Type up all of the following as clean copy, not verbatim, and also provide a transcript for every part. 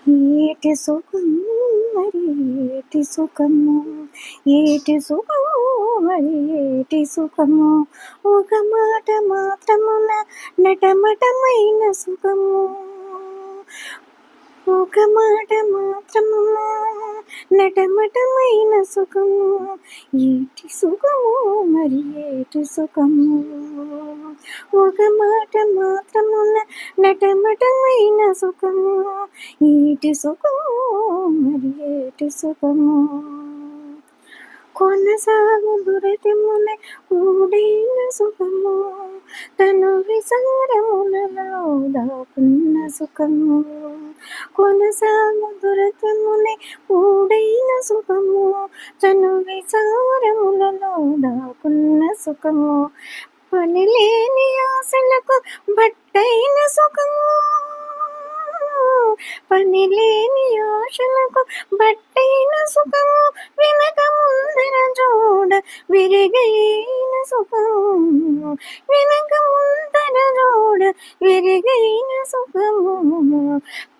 ఏటి సుఖం మరి ఏటి సుఖము, ఏటి సుఖము మరి ఏటి సుఖము, ఒక మాట మాత్రమున నటమటమైన సుఖము, ఒక మాట మాత్రమున నటమటమైన సుఖము, ఏటి సుఖము మరి ఏటి సుఖము, ఒక మాట మాత్రమున నటమటమైన సుఖము, ఏటి సుఖము మరి ఏటి సుఖము, కొనసాగు దురతిమున కూడైన సుఖము, తను విసారములలో దాకున్న సుఖము, కొనసాగు దురతిమున కూడైన సుఖము, తను విసారములలో దాకున్న సుఖము, పనిలేని ఆశలకు బట్టైన సుఖము, పనిలేని ఆశలకు బట్టైన సుఖము, వెనక ముందర జోడ విరిగైన సుఖము, వెనక ముందర జోడ విరిగైన సుఖము,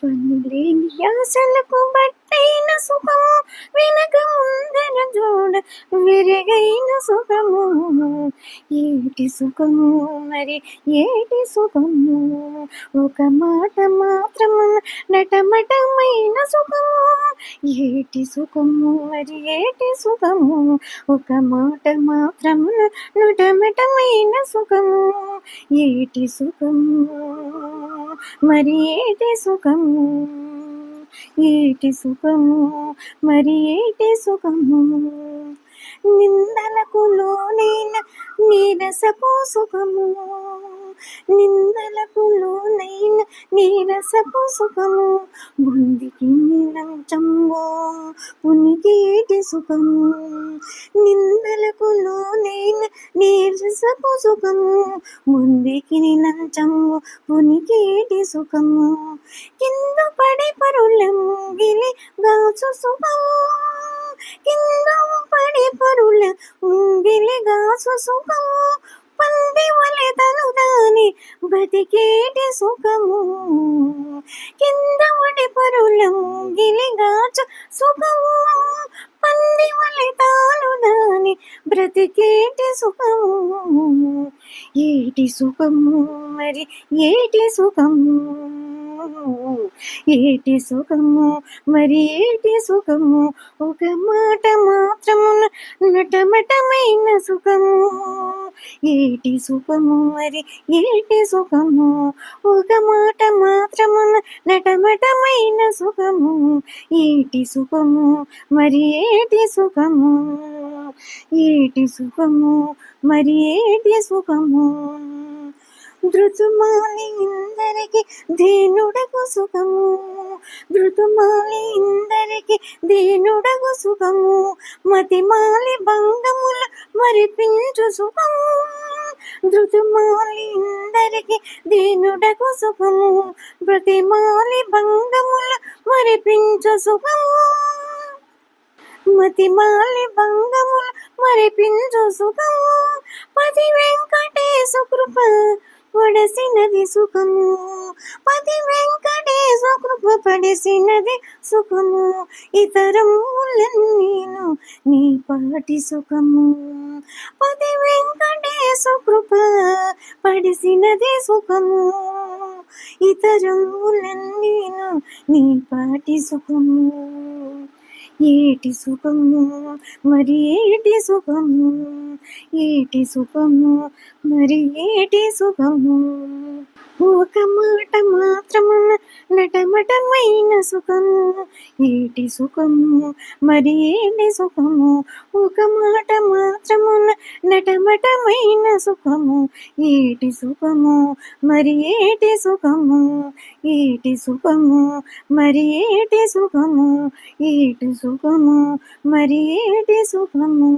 పనిలేని ఆశలకు బట్టైన సుఖము, వెనక ముందర జోడ విరిగైన సుఖము, ఏటి సుఖము మరి ఏటి సుఖము, ఒక మాట మాత్రము నటమటమైన సుఖము, ఏటి సుఖము మరి ఏటి సుఖము, ఒక మాట మాత్రము నటమటమైన సుఖము, ఏటి సుఖము మరి ఏటి సుఖము, ఏటి సుఖము మరి ఏటి సుఖము, నిందలకు లోనైన నీరసపు సుఖము, నిందలకు లోనైన నీరసపు సుఖము, బుందికి లంచము పునికేటి సుఖము, నిందలకు లోనైన నీరసపు సుఖము, బుందికి లంచము పునికేటి సుఖము, కింద పడి పరులం గిలి గాచు సుఖము, కింద పడి పరుల ముంగిలి గాసు సుఖము, పంది వలె తను దాని బతికేటి సుఖము, కింద పడి పరుల ముంగిలి గాచు సుఖము, పంది వలె తాను దాని బ్రతికేటి సుఖము, ఏటి సుఖము మరి ఏటి సుఖము, ఏటి సుఖము మరి ఏటి సుఖము, ఒక మాట మాత్రమున నటమటమైన సుఖము, ఏటి సుఖము మరి ఏటి సుఖము, ఒక మాట మాత్రమున నటమటమైన సుఖము, ఏటి సుఖము మరి ఏటి సుఖము, ఏటి సుఖము మరి ఏటి సుఖము, ధృతుమాలి ఇందరికి దీనుడకు సుఖము, ధృతుమాలి ఇందరికి దీనుడకు సుఖము, మతిమాలి భంగముల మరిపించు సుఖము, ధృతుమాలి ఇందరికి దీనుడకు సుఖము, ప్రతిమాలి భంగముల మరిపించు సుఖము, మతిమాలి భంగముల మరిపించు సుఖము, పతి వెంకటేశ కృప పడసినది సుఖము, పతి వెంకటేశ కృప పడసినది సుఖము, ఇతరములన్నీను నీ పాటి సుఖము, పతి వెంకటేశ కృప పడసినది సుఖము, ఇతరములన్నీను నీ పాటి సుఖము, ఏటి సుఖము మరి ఏటి సుఖము, ఏటి సుఖము మరి ఏటి సుఖము, ఒక మాట మాత్రమున నటమటమైన సుఖము, ఏటి సుఖము మరి ఏటి సుఖము, ఒక మాట మాత్రమున నటమటమైన సుఖము, ఏటి సుఖము మరి ఏటి సుఖము, ఏటి సుఖము మరి ఏటి సుఖము, ఏటి సుఖము మరి ఏటి సుఖము.